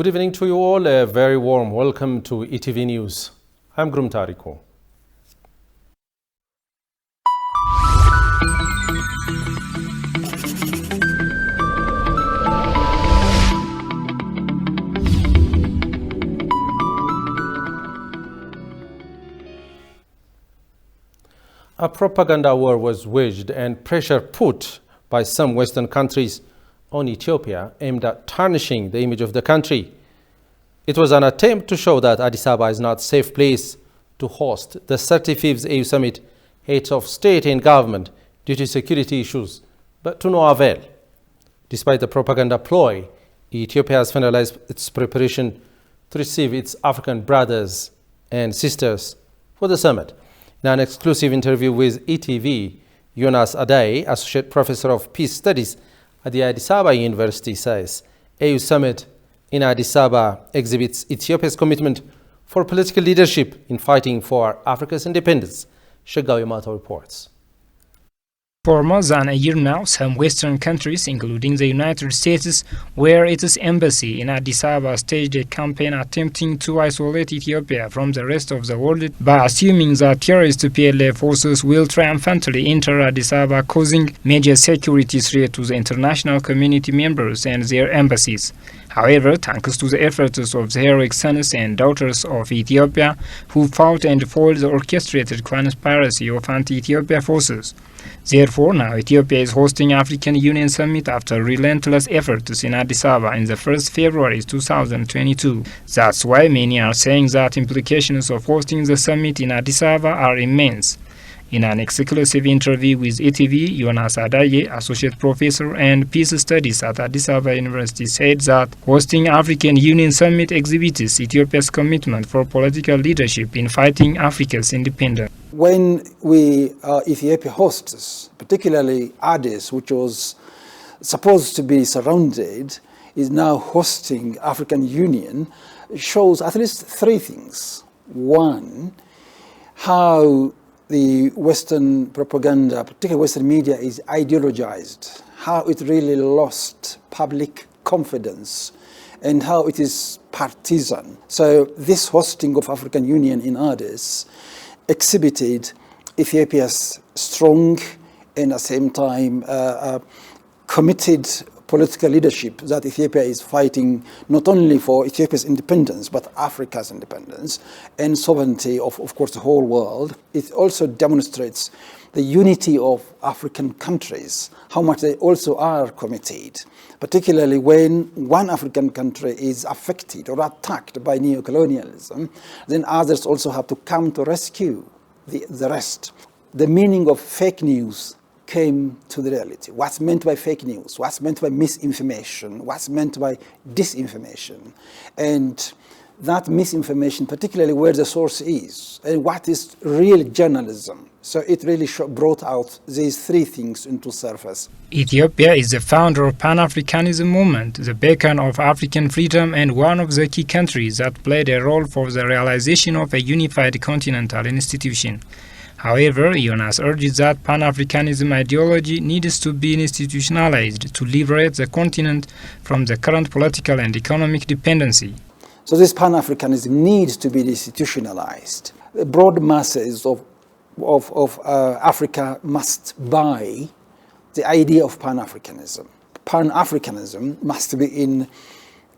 Good evening to you all. A very warm welcome to ETV News. I'm Grum Tariko. A propaganda war was waged and pressure put by some Western countries on Ethiopia aimed at tarnishing the image of the country. It was an attempt to show that Addis Ababa is not a safe place to host the 35th AU Summit Heads of State and Government due to security issues, but to no avail. Despite the propaganda ploy, Ethiopia has finalized its preparation to receive its African brothers and sisters for the summit. In an exclusive interview with ETV, Jonas Adai, Associate Professor of Peace Studies at the Addis Ababa University, says AU Summit in Addis Ababa exhibits Ethiopia's commitment for political leadership in fighting for Africa's independence. Shagawi Mato reports. For more than a year now, some Western countries, including the United States, where its embassy in Addis Ababa staged a campaign attempting to isolate Ethiopia from the rest of the world by assuming that terrorist PLA forces will triumphantly enter Addis Ababa, causing major security threat to the international community members and their embassies. However, thanks to the efforts of the heroic sons and daughters of Ethiopia, who fought and foiled the orchestrated conspiracy of anti-Ethiopia forces. Therefore, now Ethiopia is hosting African Union Summit after relentless efforts in Addis Ababa in the 1st February 2022. That's why many are saying that implications of hosting the summit in Addis Ababa are immense. In an exclusive interview with ETV, Jonas Adai, Associate Professor and Peace Studies at Addis Ababa University, said that hosting African Union Summit exhibits Ethiopia's commitment for political leadership in fighting Africa's independence. When Ethiopia hosts, particularly Addis, which was supposed to be surrounded, is now hosting African Union, shows at least three things. One, how the Western propaganda, particularly Western media, is ideologized, how it really lost public confidence, and how it is partisan. So this hosting of African Union in Addis exhibited Ethiopia's strong and at the same time committed political leadership that Ethiopia is fighting not only for Ethiopia's independence, but Africa's independence and sovereignty of course, the whole world. It also demonstrates the unity of African countries, how much they also are committed, particularly when one African country is affected or attacked by neocolonialism, then others also have to come to rescue the rest. The meaning of fake news came to the reality. What's meant by fake news? What's meant by misinformation? What's meant by disinformation? And that misinformation, particularly where the source is, and what is real journalism. So it really brought out these three things into surface. Ethiopia is the founder of PanAfricanism movement, the beacon of African freedom, and one of the key countries that played a role for the realization of a unified continental institution. However, Jonas urges that Pan-Africanism ideology needs to be institutionalized to liberate the continent from the current political and economic dependency. So this Pan-Africanism needs to be institutionalized. The broad masses of Africa must buy the idea of Pan-Africanism. Pan-Africanism must be in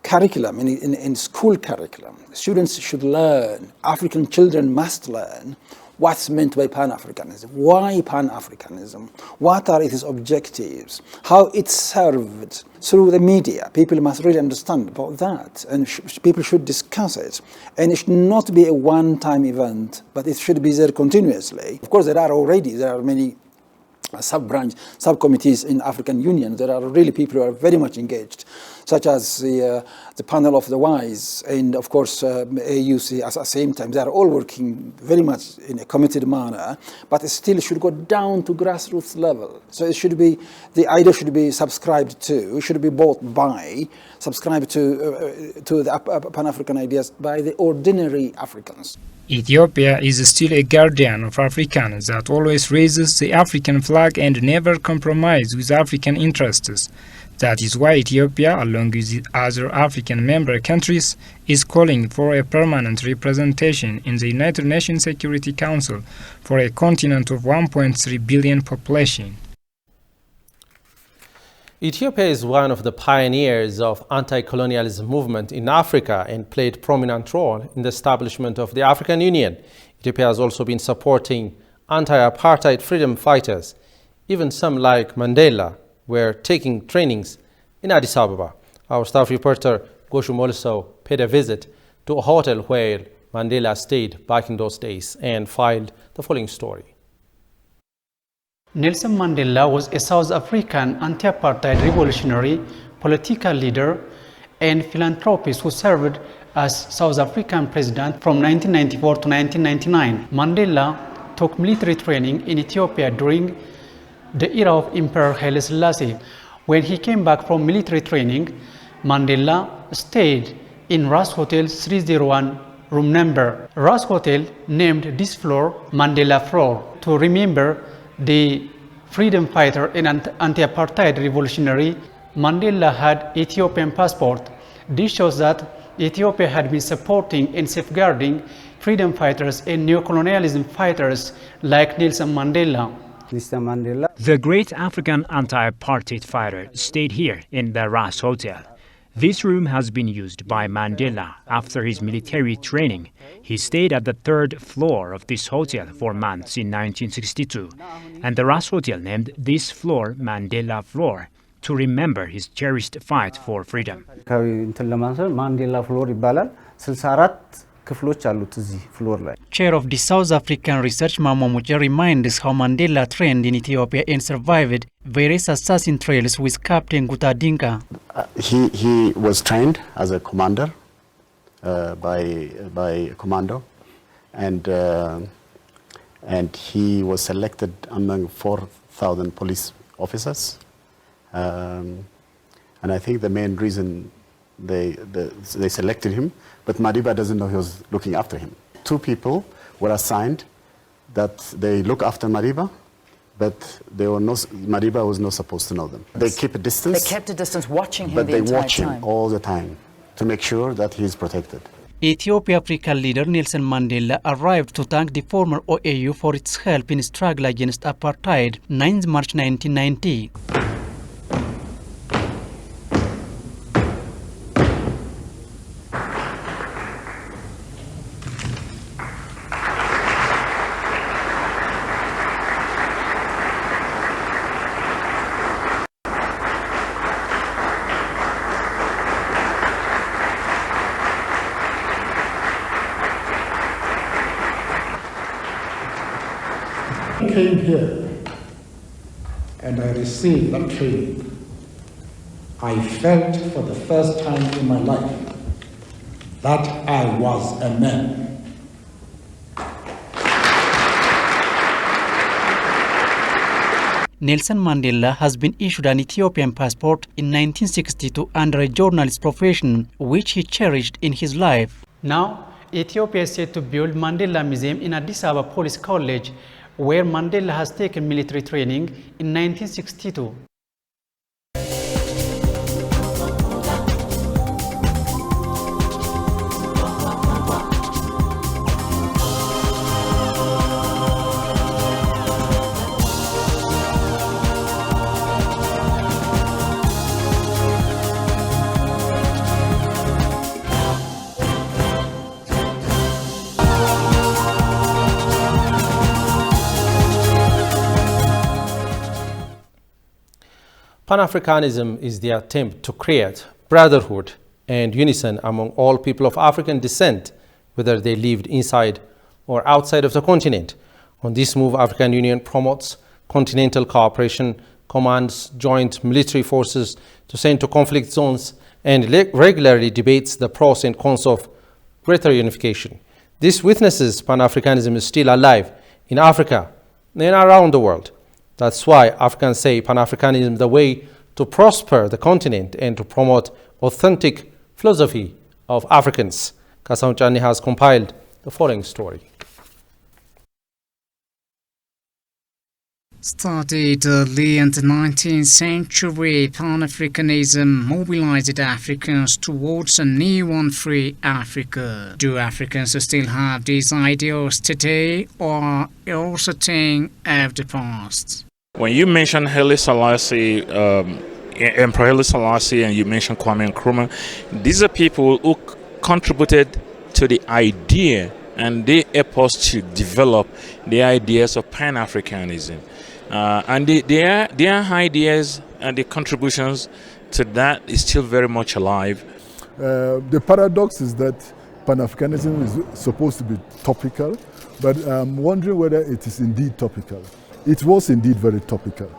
curriculum, in school curriculum. Students should learn, African children must learn what's meant by Pan-Africanism, why Pan-Africanism, what are its objectives, how it's served through the media. People must really understand about that, and people should discuss it. And it should not be a one-time event, but it should be there continuously. Of course, there are many subcommittees in African Union. There are really people who are very much engaged, such as the panel of the wise, and of course AUC at the same time. They are all working very much in a committed manner, but it still should go down to grassroots level. So it should be, the idea should be subscribed to, it should be bought by, subscribed to the Pan-African ideas by the ordinary Africans. Ethiopia is still a guardian of Africans that always raises the African flag and never compromises with African interests. That is why Ethiopia, along with other African member countries, is calling for a permanent representation in the United Nations Security Council for a continent of 1.3 billion population. Ethiopia is one of the pioneers of anti-colonialism movement in Africa and played a prominent role in the establishment of the African Union. Ethiopia has also been supporting anti-apartheid freedom fighters. Even some like Mandela were taking trainings in Addis Ababa. Our staff reporter Goshu Moliso paid a visit to a hotel where Mandela stayed back in those days and filed the following story. Nelson Mandela was a South African anti-apartheid revolutionary, political leader, and philanthropist who served as South African president from 1994 to 1999. Mandela took military training in Ethiopia during the era of Emperor Haile Selassie. When he came back from military training, Mandela stayed in Ras Hotel 301 room number. Ras Hotel named this floor Mandela floor to remember the freedom fighter and anti-apartheid revolutionary. Mandela had Ethiopian passport. This shows that Ethiopia had been supporting and safeguarding freedom fighters and neo-colonialism fighters like Nelson Mandela. The great African anti-apartheid fighter stayed here in the Ras Hotel. This room has been used by Mandela after his military training. He stayed at the third floor of this hotel for months in 1962, and the Ras Hotel named this floor Mandela Floor to remember his cherished fight for freedom. Chair of the South African Research Mamomuche reminds how Mandela trained in Ethiopia and survived various assassin trials with Captain Gutadinka. He was trained as a commander by a commando, and he was selected among 4,000 police officers. And I think the main reason they selected him, but Madiba doesn't know he was looking after him. 2 people were assigned that they look after Madiba, but Madiba was not supposed to know them. They keep a distance. They kept a distance, watching him but the they entire watch time. him all the time to make sure that he is protected. Ethiopia African leader Nelson Mandela arrived to thank the former OAU for its help in struggle against apartheid, 9 March 1990. I came here and I received that training. I felt for the first time in my life that I was a man. Nelson Mandela has been issued an Ethiopian passport in 1962 under a journalist profession, which he cherished in his life. Now, Ethiopia is set to build Mandela Museum in Addis Ababa Police College, where Mandela has taken military training in 1962. Pan-Africanism is the attempt to create brotherhood and unison among all people of African descent, whether they lived inside or outside of the continent. On this move, African Union promotes continental cooperation, commands joint military forces to send to conflict zones, and regularly debates the pros and cons of greater unification. This witnesses Pan-Africanism is still alive in Africa and around the world. That's why Africans say Pan-Africanism is the way to prosper the continent and to promote authentic philosophy of Africans. Kasaun Chani has compiled the following story. Started early in the 19th century, Pan-Africanism mobilized Africans towards a new and free Africa. Do Africans still have these ideals today, or also a thing of the past? When you mention Haile Selassie, Emperor Haile Selassie, and you mention Kwame Nkrumah, these are people who contributed to the idea, and they helped us to develop the ideas of Pan-Africanism. And their ideas and the contributions to that is still very much alive. The paradox is that Pan-Africanism is supposed to be topical, but I'm wondering whether it is indeed topical. It was indeed very topical,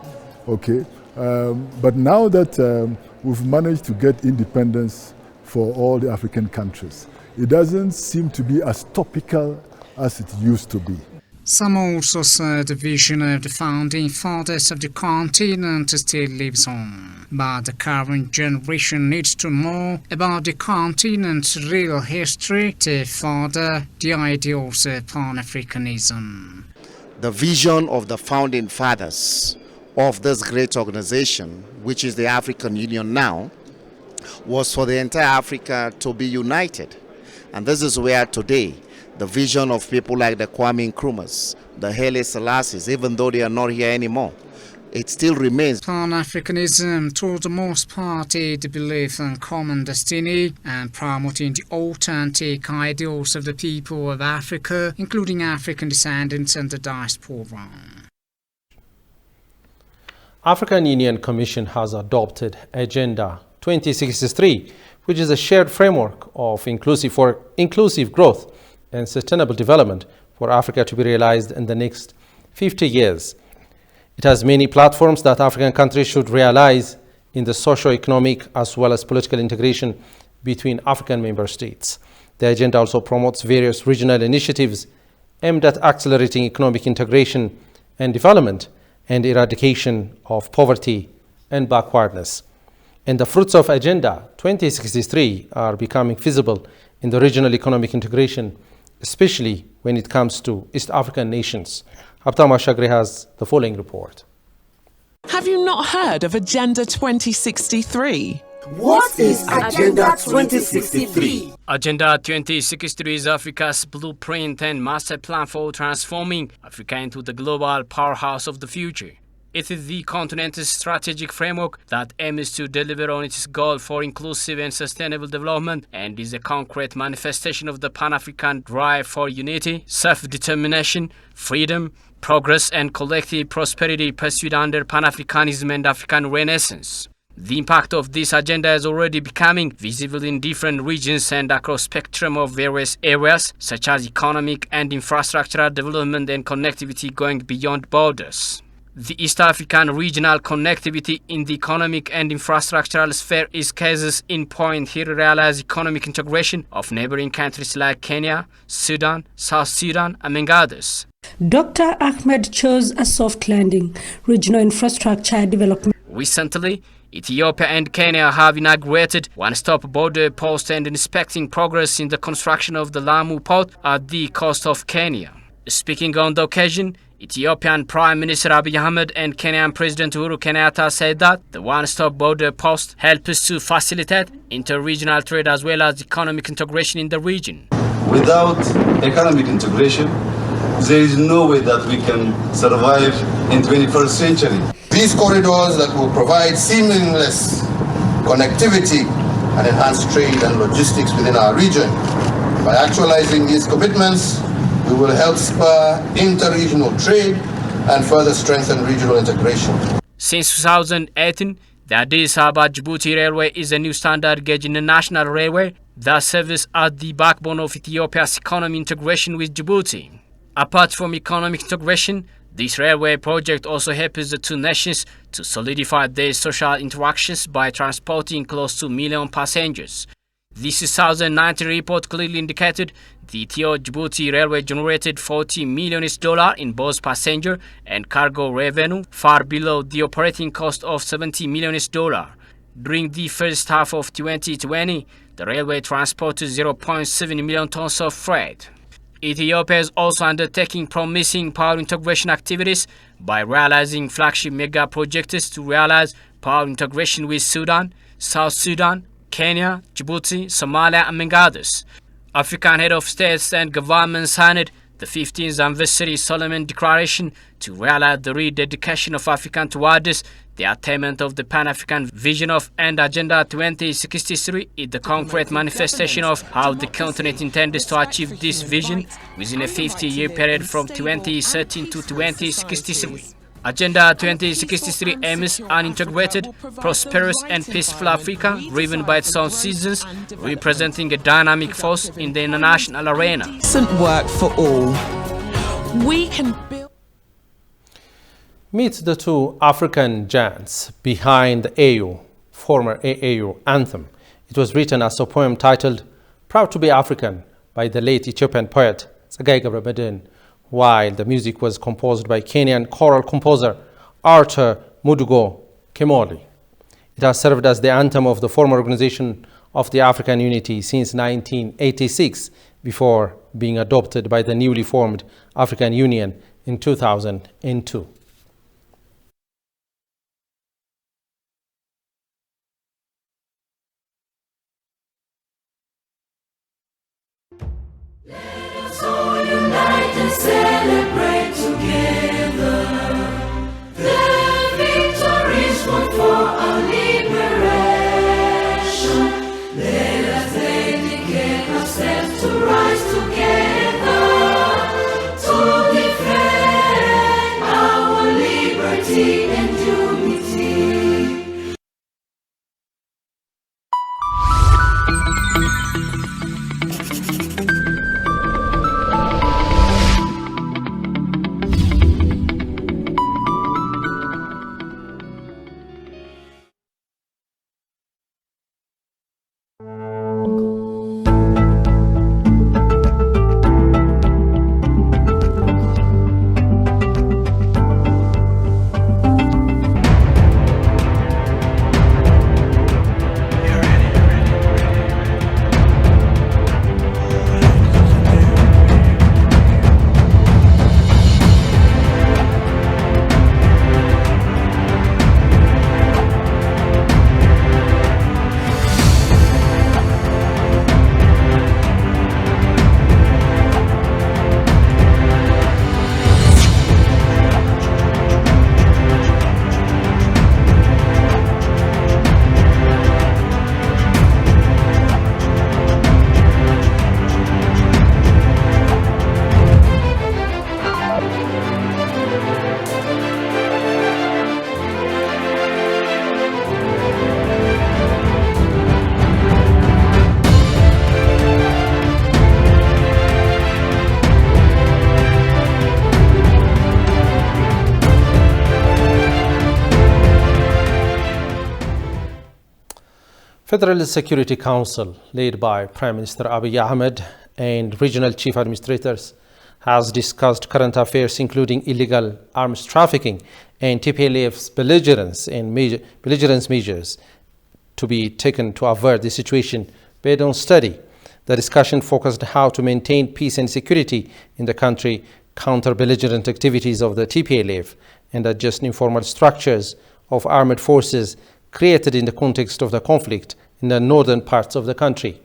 okay? But now that we've managed to get independence for all the African countries, it doesn't seem to be as topical as it used to be. Some also said the vision of the founding fathers of the continent still lives on, but the current generation needs to know about the continent's real history to further the ideals of Pan-Africanism. The vision of the founding fathers of this great organization, which is the African Union now, was for the entire Africa to be united. And this is where today the vision of people like the Kwame Nkrumahs, the Haile Selassies, even though they are not here anymore, it still remains. Pan-Africanism, to the most part, is the belief in common destiny and promoting the authentic ideals of the people of Africa, including African descendants and the diaspora. African Union Commission has adopted Agenda 2063, which is a shared framework of inclusive growth and sustainable development for Africa to be realized in the next 50 years. It has many platforms that African countries should realize in the socio-economic as well as political integration between African member states. The agenda also promotes various regional initiatives aimed at accelerating economic integration and development and eradication of poverty and backwardness. And the fruits of Agenda 2063 are becoming visible in the regional economic integration, especially when it comes to East African nations. Abtama Shagri has the following report. Have you not heard of Agenda 2063? What is Agenda 2063? Agenda 2063 is Africa's blueprint and master plan for transforming Africa into the global powerhouse of the future. It is the continent's strategic framework that aims to deliver on its goal for inclusive and sustainable development and is a concrete manifestation of the Pan-African drive for unity, self-determination, freedom, progress and collective prosperity pursued under Pan-Africanism and African Renaissance. The impact of this agenda is already becoming visible in different regions and across spectrum of various areas such as economic and infrastructural development and connectivity going beyond borders. The East African regional connectivity in the economic and infrastructural sphere is cases in point here to realize economic integration of neighboring countries like Kenya, Sudan, South Sudan, among others. Dr. Ahmed chose a soft landing, regional infrastructure development. Recently, Ethiopia and Kenya have inaugurated one-stop border post and inspecting progress in the construction of the Lamu port at the coast of Kenya. Speaking on the occasion, Ethiopian Prime Minister Abiy Ahmed and Kenyan President Uhuru Kenyatta said that the one-stop border post helps to facilitate inter-regional trade as well as economic integration in the region. Without economic integration, there is no way that we can survive in 21st century. These corridors that will provide seamless connectivity and enhance trade and logistics within our region. By actualizing these commitments, we will help spur inter-regional trade and further strengthen regional integration. Since 2018, the Addis Ababa-Djibouti Railway is a new standard gauge national railway that serves as the backbone of Ethiopia's economic integration with Djibouti. Apart from economic integration, this railway project also helps the two nations to solidify their social interactions by transporting close to 1 million passengers. This 2019 report clearly indicated the Ethio-Djibouti Railway generated $40 million in both passenger and cargo revenue, far below the operating cost of $70 million. During the first half of 2020, the railway transported 0.7 million tons of freight. Ethiopia is also undertaking promising power integration activities by realizing flagship mega projects to realize power integration with Sudan, South Sudan, Kenya, Djibouti, Somalia, among others. African head of states and governments signed the 15th anniversary Solomon Declaration to realize the rededication of Africa towards the attainment of the Pan-African vision of and Agenda 2063 is the concrete manifestation of how the continent intends to achieve this vision within a 50-year period from 2013 to 2063. Agenda 2063 aims an integrated, prosperous and peaceful Africa driven by its own citizens, representing a dynamic force in the international arena. Decent work for all. We can build. Meet the two African giants behind the AU, former AAU anthem. It was written as a poem titled Proud to be African by the late Ethiopian poet Tsagay ገብረመድህን, while the music was composed by Kenyan choral composer Arthur Mudugo Kemoli. It has served as the anthem of the former Organization of the African Unity since 1986, before being adopted by the newly formed African Union in 2002. Celebrate together the victories won for our liberation. Let us dedicate ourselves to rise together to defend our liberty and unity. Federal Security Council, led by Prime Minister Abiy Ahmed and regional chief administrators, has discussed current affairs including illegal arms trafficking and TPLF's belligerence measures to be taken to avert the situation based on study. The discussion focused on how to maintain peace and security in the country, counter belligerent activities of the TPLF, and adjust informal structures of armed forces created in the context of the conflict in the northern parts of the country.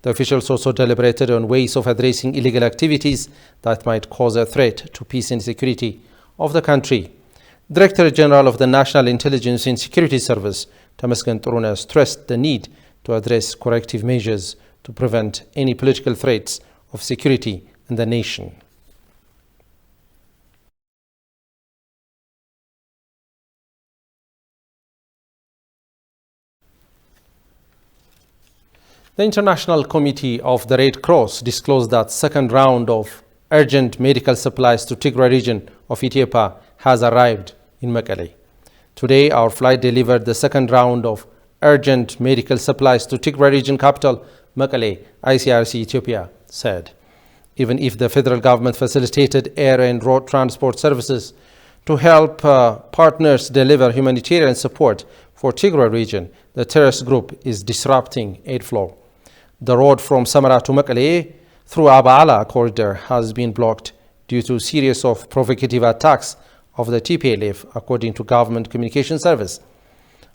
The officials also deliberated on ways of addressing illegal activities that might cause a threat to peace and security of the country. Director General of the National Intelligence and Security Service, Tamasgen Turuna, stressed the need to address corrective measures to prevent any political threats of security in the nation. The International Committee of the Red Cross disclosed that second round of urgent medical supplies to Tigray region of Ethiopia has arrived in Mekelle. Today, our flight delivered the second round of urgent medical supplies to Tigray region capital, Mekelle, ICRC Ethiopia said. Even if the federal government facilitated air and road transport services to help partners deliver humanitarian support for Tigray region, the terrorist group is disrupting aid flow. The road from Samara to Mekelle through Abala corridor has been blocked due to a series of provocative attacks of the TPLF, according to Government Communication Service.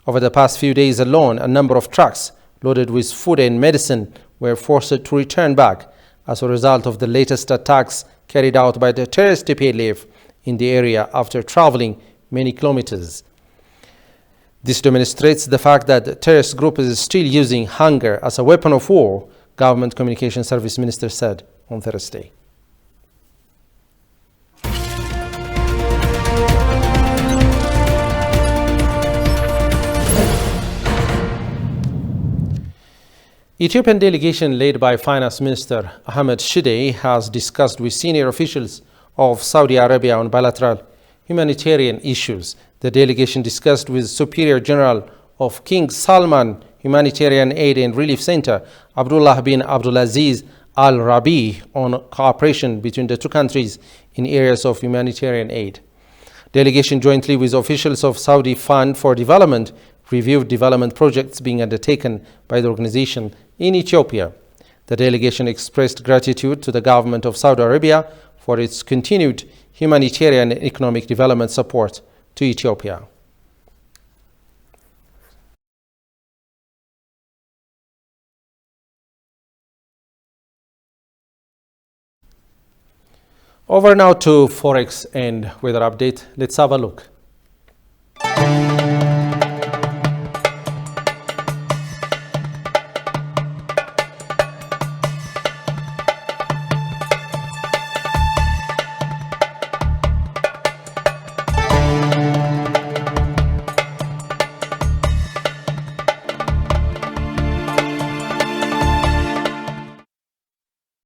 Over the past few days alone, a number of trucks loaded with food and medicine were forced to return back as a result of the latest attacks carried out by the terrorist TPLF in the area after traveling many kilometers. This demonstrates the fact that the terrorist group is still using hunger as a weapon of war, Government Communication Service Minister said on Thursday. Ethiopian delegation led by Finance Minister Ahmed Shide has discussed with senior officials of Saudi Arabia on bilateral humanitarian issues. The delegation discussed with Superior General of King Salman Humanitarian Aid and Relief Center, Abdullah bin Abdulaziz Al Rabi, on cooperation between the two countries in areas of humanitarian aid. Delegation, jointly with officials of Saudi Fund for Development, reviewed development projects being undertaken by the organization in Ethiopia. The delegation expressed gratitude to the government of Saudi Arabia for its continued humanitarian and economic development support to Ethiopia. Over now to Forex and weather update. Let's have a look.